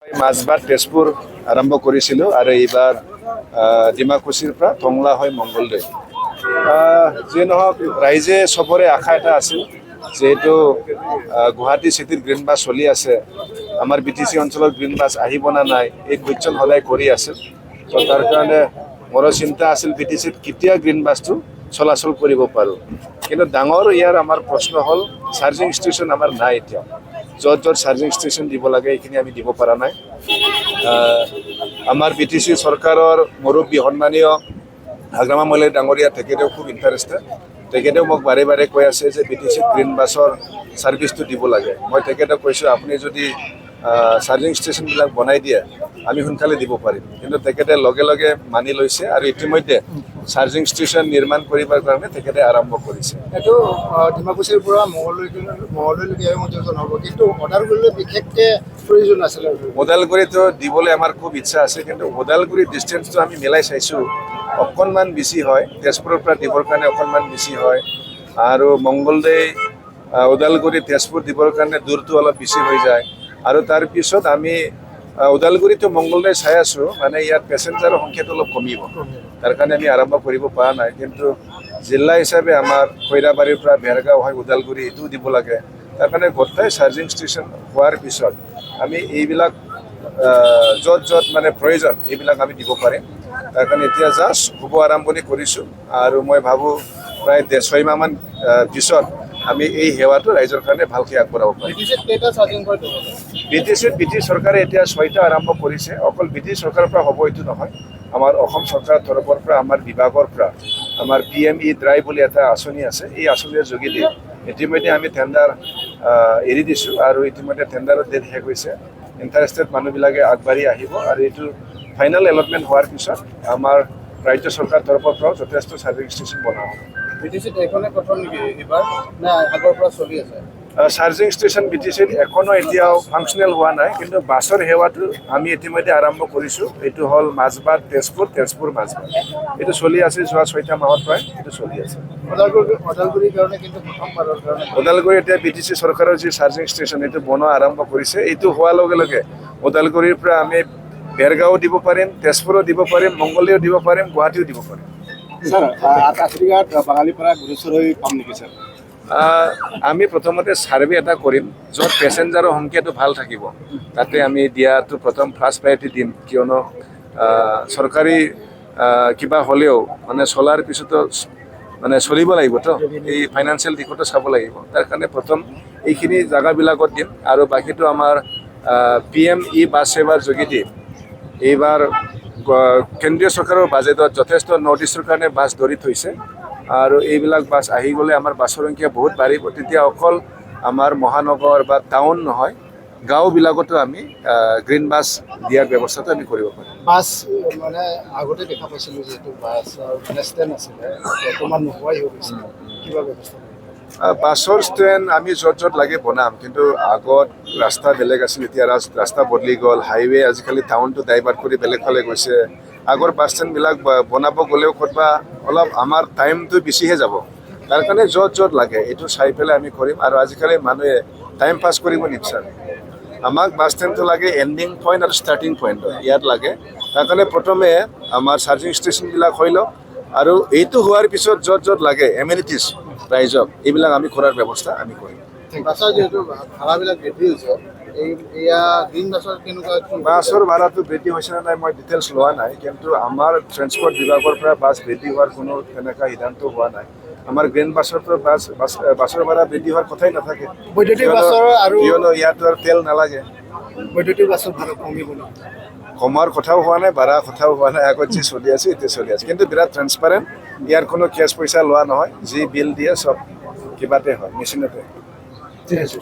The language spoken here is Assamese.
মাজবাট তেজপুৰ আৰম্ভ কৰিছিলোঁ আৰু এইবাৰ ডিমাকুছিৰ পৰা টংলা হৈ মংগলদৈ। যিয়ে নহওক ৰাইজে চবৰে আশা এটা আছিল, যিহেতু গুৱাহাটী চিটিত গ্ৰীণ বাছ চলি আছে, আমাৰ BTC অঞ্চলত গ্ৰীণ বাছ আহিব না নাই এই কুৱেশ্যন সদায় কৰি আছিল। তো তাৰ কাৰণে মোৰ চিন্তা আছিল BTCত কেতিয়া গ্ৰীণ বাছটো চলাচল কৰিব পাৰোঁ। কিন্তু ডাঙৰ ইয়াৰ আমাৰ প্ৰশ্ন হ'ল চাৰ্জিং ষ্টেচন আমাৰ নাই এতিয়াও। য'ত য'ত চাৰ্জিং ষ্টেচন দিব লাগে এইখিনি আমি দিব পৰা নাই। আমাৰ BTC চৰকাৰৰ মুৰব্বী সন্মানীয় হাগ্ৰামা মল্লিক ডাঙৰীয়া তেখেতেও খুব ইণ্টাৰেষ্টেড। তেখেতেও মোক বাৰে বাৰে কৈ আছে যে BTCত গ্ৰীণ বাছৰ ছাৰ্ভিচটো দিব লাগে। মই তেখেতক কৈছোঁ আপুনি যদি চাৰ্জিং ষ্টেচনবিলাক বনাই দিয়ে আমি সোনকালে দিব পাৰিম। কিন্তু তেখেতে লগে লগে মানি লৈছে আৰু ইতিমধ্যে চাৰ্জিং ষ্টেচন নিৰ্মাণ কৰিবৰ কাৰণে তেখেতে আৰম্ভ কৰিছে। এইটো ডিমাকুছিৰ পৰা মঙলদৈলৈকে হ'ব, কিন্তু ওদালগুৰিলৈ বিশেষকৈ প্ৰয়োজন আছিলে। ওদালগুৰিতো দিবলৈ আমাৰ খুব ইচ্ছা আছে, কিন্তু ওদালগুৰিৰ ডিষ্টেঞ্চটো আমি মিলাই চাইছোঁ, অকণমান বেছি হয়। তেজপুৰৰ পৰা দিবৰ কাৰণে অকণমান বেছি হয়, আৰু মংগলদৈ ওদালগুৰি তেজপুৰ দিবৰ কাৰণে দূৰটো অলপ বেছি হৈ যায়। আৰু তাৰপিছত আমি ওদালগুৰিটো মংগলদৈ চাই আছোঁ, মানে ইয়াত পেচেঞ্জাৰৰ সংখ্যাটো অলপ কমিব, তাৰ কাৰণে আমি আৰম্ভ কৰিব পৰা নাই। কিন্তু জিলা হিচাপে আমাৰ খৈৰাবাৰীৰ পৰা ভেৰগাঁও হয় ওদালগুৰি এইটোও দিব লাগে। তাৰ কাৰণে গোটেই চাৰ্জিং ষ্টেচন হোৱাৰ পিছত আমি এইবিলাক য'ত য'ত মানে প্ৰয়োজন এইবিলাক আমি দিব পাৰিম। তাৰ কাৰণে এতিয়া জাষ্ট শুভ আৰম্ভণি কৰিছোঁ, আৰু মই ভাবোঁ প্ৰায় 6 মাহমান পিছত আমি এই সেৱাটো ৰাইজৰ কাৰণে ভালকৈ আগবঢ়াব পাৰিম। BTC চৰকাৰে এতিয়া 6টা আৰম্ভ কৰিছে। অকল BTC চৰকাৰৰ পৰা হ'ব এইটো নহয়, আমাৰ অসম চৰকাৰৰ তৰফৰ পৰা আমাৰ বিভাগৰ পৰা আমাৰ PME ড্ৰাইভ বুলি এটা আঁচনি আছে। এই আঁচনিৰ যোগেদি ইতিমধ্যে আমি টেণ্ডাৰ এৰি দিছোঁ, আৰু ইতিমধ্যে টেণ্ডাৰৰ ডেট শেষ হৈছে। ইণ্টাৰেষ্টেড মানুহবিলাকে আগবাঢ়ি আহিব, আৰু এইটো ফাইনেল এলটমেণ্ট হোৱাৰ পিছত আমাৰ ৰাজ্য চৰকাৰৰ তৰফৰ পৰাও যথেষ্ট চাৰ্জিং ষ্টেচন বনোৱা হ'ব। BTCত এইখনে প্ৰথম নেকি এইবাৰ, নে আগৰ পৰা চলি আছে? চাৰ্জিং ষ্টেচন BTCত এখনো এতিয়াও ফাংচনেল হোৱা নাই, কিন্তু বাছৰ সেৱাটো আমি ইতিমধ্যে আৰম্ভ কৰিছোঁ। এইটো হ'ল মাজবাট তেজপুৰ, তেজপুৰ মাজবাট। এইটো চলি আছে যোৱা 6টা মাহৰ পৰাই এইটো চলি আছে। ওদালগুৰিৰ কাৰণে কিন্তু প্ৰথমবাৰৰ কাৰণে ওদালগুৰি এতিয়া BTC চৰকাৰৰ যি চাৰ্জিং ষ্টেচন এইটো বনোৱা আৰম্ভ কৰিছে। এইটো হোৱাৰ লগে লগে ওদালগুৰিৰ পৰা আমি ভেৰগাঁও দিব পাৰিম, তেজপুৰো দিব পাৰিম, মংগলদৈও দিব পাৰিম, গুৱাহাটীও দিব পাৰিম। বাঙালীপাৰা গুৰুচৰ হৈ পাম নেকি ছাৰ? আমি প্ৰথমতে ছাৰ্ভে এটা কৰিম, য'ত পেচেঞ্জাৰৰ সংখ্যাটো ভাল থাকিব তাতে আমি দিয়াটো ফাৰ্ষ্ট প্ৰায়ৰিটি দিম। কিয়নো চৰকাৰী কিবা হ'লেও মানে চলাৰ পিছতো মানে চলিব লাগিবতো, এই ফাইনেন্সিয়েল দিশতো চাব লাগিব। তাৰ কাৰণে প্ৰথম এইখিনি জেগাবিলাকত দিম, আৰু বাকীটো আমাৰ PME বাছ সেৱাৰ যোগেদি এইবাৰ কেন্দ্ৰীয় চৰকাৰৰ বাজেটত যথেষ্ট নৰ্থ ইষ্টৰ কাৰণে বাছ ধৰি থৈছে, আৰু এইবিলাক বাছ আহি গ'লে আমাৰ বাছৰ সংখ্যা বহুত বাঢ়িব। তেতিয়া অকল আমাৰ মহানগৰ বা টাউন নহয়, গাঁওবিলাকতো আমি গ্ৰীণ বাছ দিয়াৰ ব্যৱস্থাটো আমি কৰিব পাৰিম। বাছ মানে আগতে দেখা পাইছিলোঁ, যিহেতু বাছ ষ্টেণ্ড আছিলে, বৰ্তমান নোহোৱাই হৈ গৈছে, কিবা ব্যৱস্থা? বাছৰ ষ্টেণ্ড আমি য'ত য'ত লাগে বনাম, কিন্তু আগত ৰাস্তা বেলেগ আছিল, এতিয়া ৰাস্তা বদলি গ'ল। হাইৱে আজিকালি টাউনটো ডাইভাৰ্ট কৰি বেলেগ ফালে গৈছে। আগৰ বাছ ষ্টেণ্ডবিলাক বনাব গ'লেও ক'ৰবা অলপ আমাৰ টাইমটো বেছিহে যাব। তাৰ কাৰণে য'ত য'ত লাগে এইটো চাই পেলাই আমি কৰিম। আৰু আজিকালি মানুহে টাইম পাছ কৰিব নিবিচাৰে, আমাক বাছ ষ্টেণ্ডটো লাগে এণ্ডিং পইণ্ট আৰু ষ্টাৰ্টিং পইণ্ট ইয়াত লাগে। তাৰ কাৰণে প্ৰথমে আমাৰ চাৰ্জিং ষ্টেচনবিলাক হৈ লওক, আৰু এইটো হোৱাৰ পিছত য'ত য'ত লাগে এমিনিটিছ ৰাইজক এইবিলাক আমি কৰাৰ ব্যৱস্থা আমি কৰিম। বাছৰ যিহেতু ভাড়াবিলাক বৃদ্ধি হৈছে, এয়া গ্ৰীণ বাছৰ কেনেকুৱা? বাছৰ ভাড়াটো বৃদ্ধি হৈছে নে নাই মই ডিটেইলছ লোৱা নাই, কিন্তু আমাৰ ট্ৰেন্সপৰ্ট বিভাগৰ পৰা বাছ বৃদ্ধি হোৱাৰ কোনো তেনেকুৱা সিদ্ধান্ত হোৱা নাই। আমাৰ গ্ৰীণ বাছৰ পৰা বাছৰ ভাড়া বৃদ্ধি হোৱাৰ কথাই নাথাকে, বৈদ্যুতিক বাছৰ আৰু কিয়নো ইয়াত আৰু তেল নালাগে। বৈদ্যুতিক বাছৰ ভাড়া কমিব নেকি? কমাৰ কথাও হোৱা নাই, ভাড়া কথাও হোৱা নাই। আগত যি চলি আছে এতিয়া চলি আছে, কিন্তু বিৰাট ট্ৰেন্সপাৰেণ্ট। ইয়াৰ কোনো কেছ পইচা লোৱা নহয়, যি বিল দিয়ে চব কিবাতে হয়, মেচিনতে। ঠিক আছে।